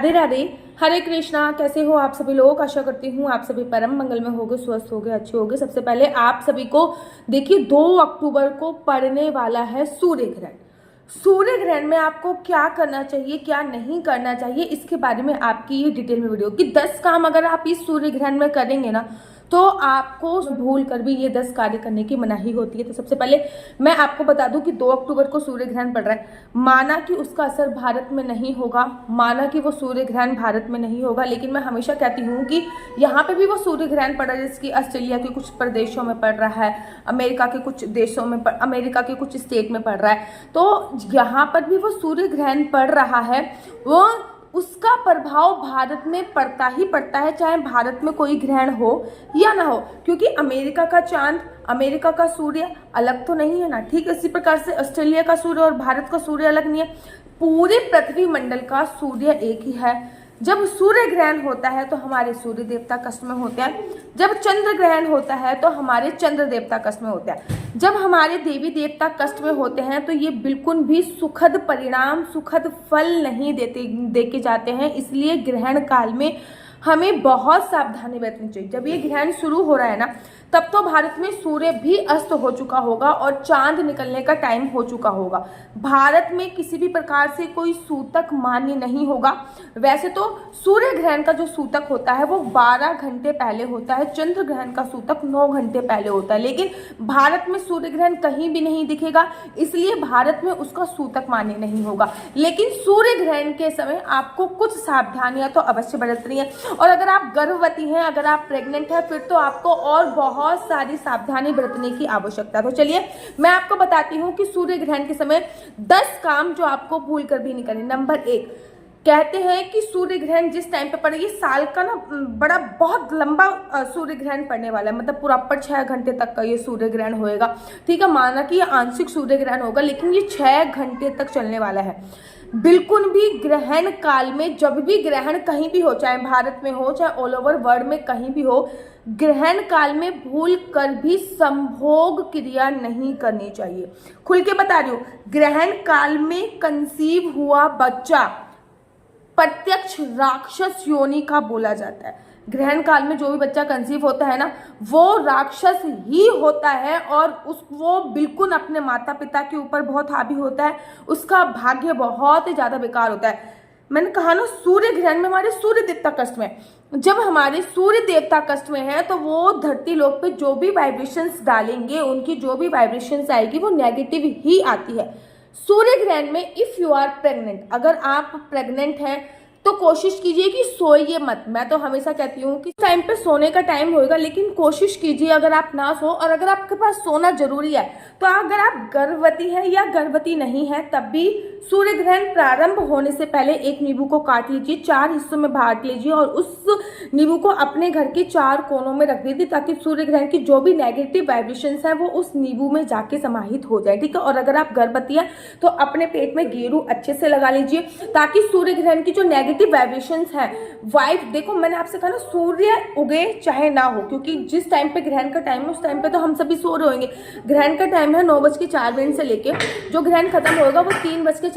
राधे राधे, हरे कृष्णा। कैसे हो आप सभी लोग? आशा करती हूँ आप सभी परम मंगल में होगे, स्वस्थ होगे, अच्छे होगे। सबसे पहले आप सभी को देखिए 2 अक्टूबर को पड़ने वाला है सूर्य ग्रहण। सूर्य ग्रहण में आपको क्या करना चाहिए, क्या नहीं करना चाहिए, इसके बारे में आपकी ये डिटेल में वीडियो कि 10 काम अगर आप इस सूर्य ग्रहण में करेंगे ना तो आपको भूल कर भी ये 10 कार्य करने की मनाही होती है। तो सबसे पहले मैं आपको बता दूं कि 2 अक्टूबर को सूर्य ग्रहण पड़ रहा है। माना कि उसका असर भारत में नहीं होगा, माना कि वो सूर्य ग्रहण भारत में नहीं होगा, लेकिन मैं हमेशा कहती हूँ कि यहाँ पे भी वो सूर्य ग्रहण पड़ रहा है, जैसे कि ऑस्ट्रेलिया के कुछ प्रदेशों में पड़ रहा है, अमेरिका के कुछ देशों में अमेरिका के कुछ स्टेट में पड़ रहा है। तो यहाँ पर भी वो सूर्य ग्रहण पड़ रहा है, वो उसका प्रभाव भारत में पड़ता ही पड़ता है, चाहे भारत में कोई ग्रहण हो या ना हो, क्योंकि अमेरिका का चांद, अमेरिका का सूर्य अलग तो नहीं है ना। ठीक है, इसी प्रकार से ऑस्ट्रेलिया का सूर्य और भारत का सूर्य अलग नहीं है। पूरे पृथ्वी मंडल का सूर्य एक ही है। जब सूर्य ग्रहण होता है तो हमारे सूर्य देवता कष्ट में होते हैं, जब चंद्र ग्रहण होता है तो हमारे चंद्र देवता कष्ट में होते हैं, जब हमारे देवी देवता कष्ट में होते हैं तो ये बिल्कुल भी सुखद परिणाम, सुखद फल नहीं देके जाते हैं। इसलिए ग्रहण काल में हमें बहुत सावधानी बरतनी चाहिए। जब ये ग्रहण शुरू हो रहा है ना, तब तो भारत में सूर्य भी अस्त हो चुका होगा और चांद निकलने का टाइम हो चुका होगा। भारत में किसी भी प्रकार से कोई सूतक मान्य नहीं होगा। वैसे तो सूर्य ग्रहण का जो सूतक होता है वो 12 घंटे पहले होता है, चंद्र ग्रहण का सूतक 9 घंटे पहले होता है, लेकिन भारत में सूर्य ग्रहण कहीं भी नहीं दिखेगा, इसलिए भारत में उसका सूतक मान्य नहीं होगा। लेकिन सूर्य ग्रहण के समय आपको कुछ सावधानियां तो अवश्य बरतनी है। और अगर आप गर्भवती हैं, अगर आप प्रेग्नेंट हैं, फिर तो आपको और बहुत सारी सावधानी बरतने की आवश्यकता। तो चलिए मैं आपको बताती हूँ कि सूर्य ग्रहण के समय 10 काम जो आपको भूल कर भी नहीं करने। नंबर 1, कहते हैं कि सूर्य ग्रहण जिस टाइम पे पड़े, ये साल का ना बड़ा बहुत लंबा सूर्य ग्रहण पड़ने वाला है, मतलब पूरा 6 घंटे तक का ये सूर्य ग्रहण होएगा। ठीक है, माना कि ये आंशिक सूर्य ग्रहण होगा, लेकिन ये 6 घंटे तक चलने वाला है। बिल्कुल भी ग्रहण काल में, जब भी ग्रहण कहीं भी हो, चाहे भारत में हो, चाहे ऑल ओवर वर्ल्ड में कहीं भी हो, ग्रहण काल में भूल कर भी संभोग क्रिया नहीं करनी चाहिए। खुल के बता रही हूँ, ग्रहण काल में कंसीव हुआ बच्चा प्रत्यक्ष राक्षस योनि का बोला जाता है। ग्रहण काल में जो भी बच्चा कंसीव होता है ना, वो राक्षस ही होता है और वो बिल्कुल अपने माता पिता के ऊपर बहुत हावी होता है, उसका भाग्य बहुत ही ज्यादा बेकार होता है। मैंने कहा ना, सूर्य ग्रहण में हमारे सूर्य देवता कष्ट में, जब हमारे सूर्य देवता कष्ट में है तो वो धरती लोक पे जो भी वाइब्रेशंस डालेंगे, उनकी जो भी वाइब्रेशंस आएगी वो नेगेटिव ही आती है। सूर्य ग्रहण में इफ यू आर प्रेग्नेंट, अगर आप प्रेग्नेंट हैं तो कोशिश कीजिए कि सोइए मत। मैं तो हमेशा कहती हूँ कि टाइम पे सोने का टाइम होएगा, लेकिन कोशिश कीजिए अगर आप ना सो, और अगर आपके पास सोना जरूरी है तो अगर आप गर्भवती हैं या गर्भवती नहीं है तब भी सूर्य ग्रहण प्रारंभ होने से पहले एक नींबू को काट लीजिए, 4 हिस्सों में बांट लीजिए और उस नींबू को अपने घर के 4 कोनों में रख दीजिए, ताकि सूर्य ग्रहण की जो भी नेगेटिव वाइब्रेशंस है वो उस नींबू में जाके समाहित हो जाए। ठीक है, और अगर आप गर्भवती हैं तो अपने पेट में गेरू अच्छे से लगा लीजिए, ताकि सूर्य ग्रहण की जो नेगेटिव वाइब्रेशंस है, वाइब देखो मैंने आपसे कहा ना, सूर्य उगे चाहे ना हो, क्योंकि जिस टाइम पे ग्रहण का टाइम है उस टाइम पे तो हम सभी सो रहे होंगे। ग्रहण का टाइम है 9:04 से लेके जो ग्रहण खत्म होगा वो 3:04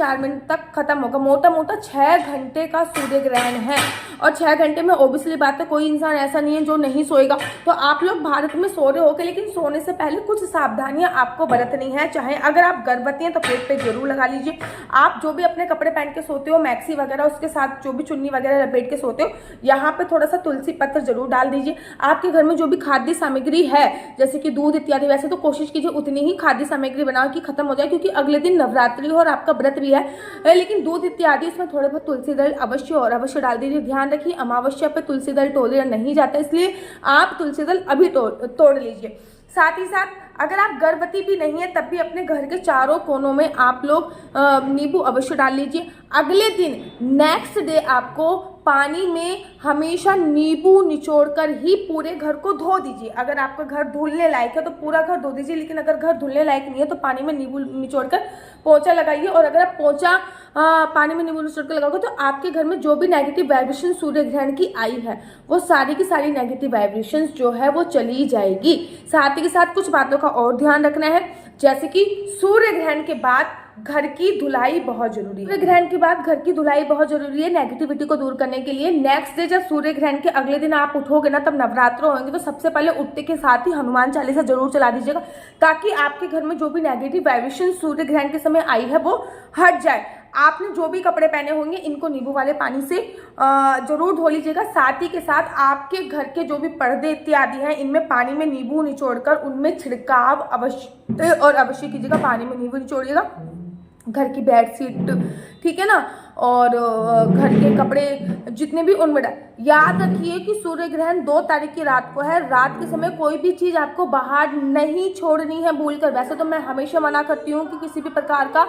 तक खत्म होगा। मोटा मोटा 6 घंटे का सूर्य ग्रहण है, और 6 घंटे में ओबियसली बात है कोई इंसान ऐसा नहीं है जो नहीं सोएगा। तो आप लोग भारत में सो रहे होगे, लेकिन सोने से पहले कुछ सावधानियां आपको बरतनी है। चाहे अगर आप गर्भवती हैं तो पेट पे जरूर लगा लीजिए। आप जो भी अपने कपड़े पहन के सोते हो, मैक्सी वगैरह, उसके साथ जो भी चुन्नी वगैरह लपेट के सोते हो, यहाँ पे थोड़ा सा तुलसी पत्र जरूर डाल दीजिए। आपके घर में जो भी खाद्य सामग्री है, जैसे कि दूध इत्यादि, वैसे तो कोशिश कीजिए उतनी ही खाद्य सामग्री बनाओ कि खत्म हो जाए, क्योंकि अगले दिन नवरात्रि और आपका व्रत भी है। लेकिन दूध इत्यादि इसमें थोड़े बहुत तुलसी दल अवश्य और अवश्य डाल दीजिए। ध्यान रखिए अमावस्या पे तुलसी दल तोड़ा नहीं जाता, इसलिए आप तुलसी दल अभी तोड़ लीजिए। साथ ही साथ अगर आप गर्भवती भी नहीं है तब भी अपने घर के 4 कोनों में आप लोग नींबू अवश्य डाल लीजिए। अगले दिन नेक्स्ट डे आपको पानी में हमेशा नींबू निचोड़कर ही पूरे घर को धो दीजिए। अगर आपका घर धुलने लायक है तो पूरा घर धो दीजिए, लेकिन अगर घर धुलने लायक नहीं है तो पानी में नींबू निचोड़कर पोंछा लगाइए। और अगर आप पोंछा पानी में नींबू निचोड़कर लगाओगे तो आपके घर में जो भी नेगेटिव वाइब्रेशन सूर्य ग्रहण की आई है वो सारी की सारी नेगेटिव वाइब्रेशन जो है वो चली जाएगी। साथ ही के साथ कुछ बातों का और ध्यान रखना है, जैसे कि सूर्य ग्रहण के बाद घर की धुलाई बहुत जरूरी है। सूर्य ग्रहण के बाद घर की धुलाई बहुत जरूरी है नेगेटिविटी को दूर करने के लिए। नेक्स्ट डे जब सूर्य ग्रहण के अगले दिन आप उठोगे ना, तब नवरात्र होंगे, तो सबसे पहले उठते के साथ ही हनुमान चालीसा जरूर चला दीजिएगा, ताकि आपके घर में जो भी नेगेटिव वाइब्रेशन सूर्य ग्रहण के समय आई है वो हट जाए। आपने जो भी कपड़े पहने होंगे इनको नींबू वाले पानी से जरूर धो लीजिएगा। साथ ही के साथ आपके घर के जो भी पर्दे इत्यादि हैं, इनमें पानी में नींबू निचोड़कर उनमें छिड़काव अवश्य और अवश्य कीजिएगा। पानी में नींबू निचोड़िएगा। घर की बेडशीट, ठीक है ना, और घर के कपड़े जितने भी उनमें याद रखिए कि सूर्य ग्रहण 2 तारीख की रात को है। रात के समय कोई भी चीज आपको बाहर नहीं छोड़नी है भूलकर। वैसे तो मैं हमेशा मना करती हूँ कि किसी भी प्रकार का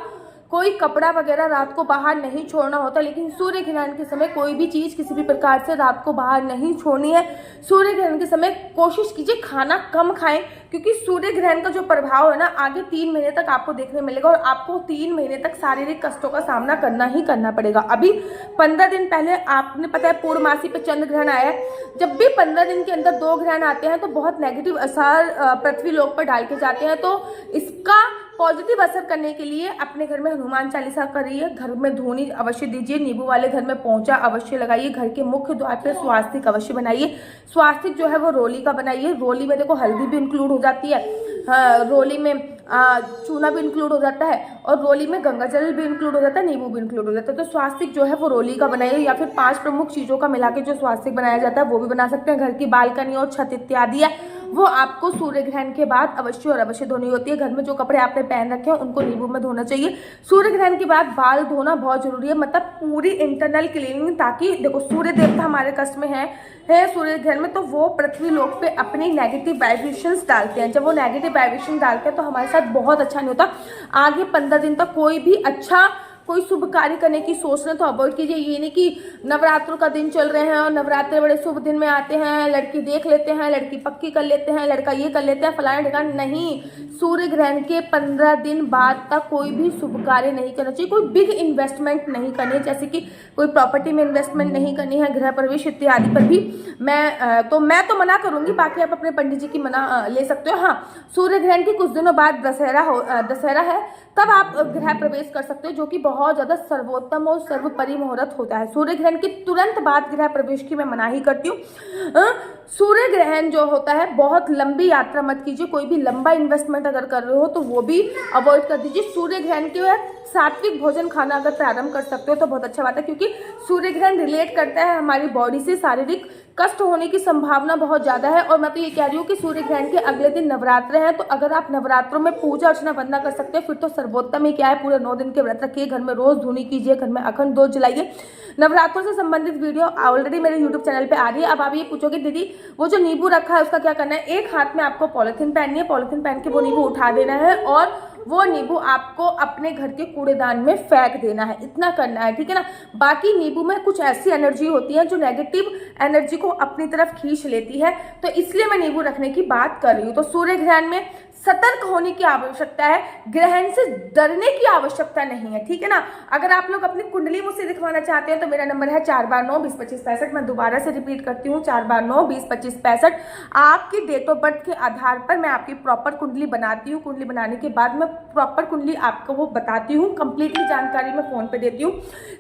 कोई कपड़ा वगैरह रात को बाहर नहीं छोड़ना होता, लेकिन सूर्य ग्रहण के समय कोई भी चीज किसी भी प्रकार से रात को बाहर नहीं छोड़नी है। सूर्य ग्रहण के समय कोशिश कीजिए खाना कम खाएं, क्योंकि सूर्य ग्रहण का जो प्रभाव है ना, आगे 3 महीने तक आपको देखने मिलेगा और आपको 3 महीने तक शारीरिक कष्टों का सामना करना ही करना पड़ेगा। अभी 15 दिन पहले आपने पता है पूर्णमासी पे चंद्र ग्रहण आया है। जब भी 15 दिन के अंदर 2 ग्रहण आते हैं तो बहुत नेगेटिव असर पृथ्वी लोक पर डाल के जाते हैं। तो इसका पॉजिटिव असर करने के लिए अपने घर में हनुमान चालीसा करिए, घर में धूनी अवश्य दीजिए, नींबू वाले घर में पोंछा अवश्य लगाइए, घर के मुख्य द्वार पर स्वास्तिक अवश्य बनाइए। स्वास्तिक जो है वो रोली का बनाइए। रोली में देखो हल्दी भी इंक्लूड हो जाती है, रोली में चूना भी इंक्लूड हो जाता है, और रोली में गंगा जल भी इंक्लूड हो जाता है, नींबू भी इंक्लूड हो जाता है। तो स्वास्तिक जो है वो रोली का बनाइए, या फिर 5 प्रमुख चीजों का मिला के जो स्वास्तिक बनाया जाता है वो भी बना सकते हैं। घर की बालकनी और छत इत्यादि है वो आपको सूर्य ग्रहण के बाद अवश्य और अवश्य धोनी होती है। घर में जो कपड़े आपने पहन रखे हैं उनको नींबू में धोना चाहिए। सूर्य ग्रहण के बाद बाल धोना बहुत जरूरी है, मतलब पूरी इंटरनल क्लीनिंग, ताकि देखो सूर्य देवता हमारे कष्ट में है सूर्य ग्रहण में, तो वो पृथ्वी लोक पे अपनी नेगेटिव वाइब्रेशंस डालते हैं। जब वो नेगेटिव वाइब्रेशन डालते हैं तो हमारे साथ बहुत अच्छा नहीं होता। आगे 15 दिन तक कोई भी अच्छा कोई शुभ कार्य करने की सोचना तो अवॉइड कीजिए। ये नहीं कि नवरात्रों का दिन चल रहे हैं और नवरात्रे बड़े शुभ दिन में आते हैं, लड़की देख लेते हैं, लड़की पक्की कर लेते हैं, लड़का ये कर लेते हैं, फलाना ठिकाना। नहीं, सूर्य ग्रहण के 15 दिन बाद तक कोई भी शुभ कार्य नहीं करना चाहिए। कोई बिग इन्वेस्टमेंट नहीं करनी, जैसे कि कोई प्रॉपर्टी में इन्वेस्टमेंट नहीं करनी है, गृह प्रवेश इत्यादि पर भी मैं तो मना करूंगी। बाकी आप अपने पंडित जी की मना ले सकते हो। हाँ, सूर्य ग्रहण के कुछ दिनों बाद दशहरा है, तब आप गृह प्रवेश कर सकते हो, जो कि बहुत ज्यादा सर्वोत्तम और सर्वोपरि मुहूर्त होता है। सूर्य ग्रहण के तुरंत बाद गृह प्रवेश की मैं मनाही करती हूँ। सूर्य ग्रहण जो होता है, बहुत लंबी यात्रा मत कीजिए। कोई भी लंबा इन्वेस्टमेंट अगर कर रहे हो तो वो भी अवॉइड कर दीजिए। सूर्य ग्रहण के बाद सात्विक भोजन खाना अगर प्रारंभ कर सकते हो तो बहुत अच्छा बात है, क्योंकि सूर्य ग्रहण रिलेट करता है हमारी बॉडी से। शारीरिक कष्ट होने की संभावना बहुत ज्यादा है। और मैं तो ये कह रही हूँ कि सूर्य ग्रहण के अगले दिन नवरात्र है, तो अगर आप नवरात्रों में पूजा अर्चना वंदना कर सकते हो फिर तो सर्वोत्तम ही क्या है। पूरे 9 दिन के व्रत रखिए, घर में रोज धूनी कीजिए, घर में अखंड दूध जलाइए। नवरात्रों से संबंधित वीडियो ऑलरेडी मेरे यूट्यूब चैनल पे आ रही है। अब आप ये पूछोगे दीदी वो जो नींबू रखा है उसका क्या करना है? एक हाथ में आपको पॉलिथीन पहननी है, पॉलिथीन पहन के वो नींबू उठा देना है और वो नींबू आपको अपने घर के कूड़ेदान में फेंक देना है। इतना करना है, ठीक है ना। बाकी नींबू में कुछ ऐसी एनर्जी होती है जो नेगेटिव एनर्जी को अपनी तरफ खींच लेती है, तो इसलिए मैं नींबू रखने की बात कर रही हूँ। तो सूर्य ग्रहण में सतर्क होने की आवश्यकता है, ग्रहण से डरने की आवश्यकता नहीं है, ठीक है ना। अगर आप लोग अपनी कुंडली मुझसे दिखवाना चाहते हैं तो मेरा नंबर है 4/9-20-25-65। मैं दोबारा से रिपीट करती हूँ, 4/9-20-25-65। आपकी डेट ऑफ बर्थ के आधार पर मैं आपकी प्रॉपर कुंडली बनाती हूँ। कुंडली बनाने के बाद मैं प्रॉपर कुंडली आपको वो बताती हूँ, कंप्लीटली जानकारी मैं फोन पे देती हूँ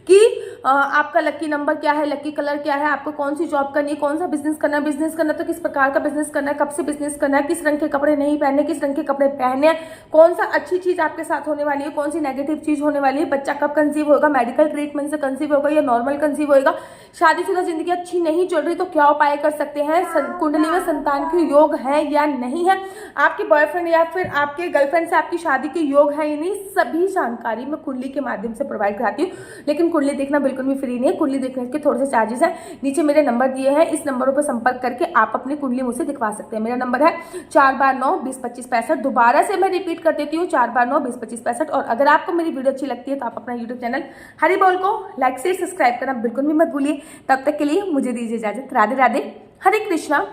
कि आपका लकी नंबर क्या है, लकी कलर क्या है, आपको कौन सी जॉब करनी है, कौन सा बिजनेस करना है, बिजनेस करना तो किस प्रकार का बिजनेस करना है, कब से बिजनेस करना है, किस रंग के कपड़े नहीं पहनने, किस रंग के कपड़े पहने, कौन सा अच्छी चीज आपके साथ होने वाली है, कौन सी नेगेटिव चीज होने वाली है, बच्चा कब कंसीव होगा, मेडिकल ट्रीटमेंट से कंसीव होगा या नॉर्मल कंसीव होगा, शादीशुदा जिंदगी अच्छी नहीं चल रही तो क्या उपाय कर सकते हैं, कुंडली में संतान के योग है या नहीं है, आपके बॉयफ्रेंड या फिर आपके गर्लफ्रेंड से आपकी शादी के योग है या नहीं, सभी जानकारी मैं कुंडली के माध्यम से प्रोवाइड कराती हूँ। लेकिन कुंडली देखना बिल्कुल भी फ्री नहीं है, कुंडली देखने के थोड़े से चार्जेस हैं। नीचे मेरे नंबर दिए हैं, इस नंबरों पर संपर्क करके आप अपनी कुंडली मुझसे दिखवा सकते हैं। मेरा नंबर है 4/9-20-25-65। दोबारा से मैं रिपीट कर देती हूँ, 4/9-20-25-65। और अगर आपको मेरी वीडियो अच्छी लगती है तो आप अपना यूट्यूब चैनल हरि बोल को लाइक शेयर सब्सक्राइब करना बिल्कुल भी मत भूलिए। तब तक के लिए मुझे दीजिए इजाजत। राधे राधे, हरे कृष्णा,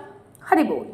हरि बोल।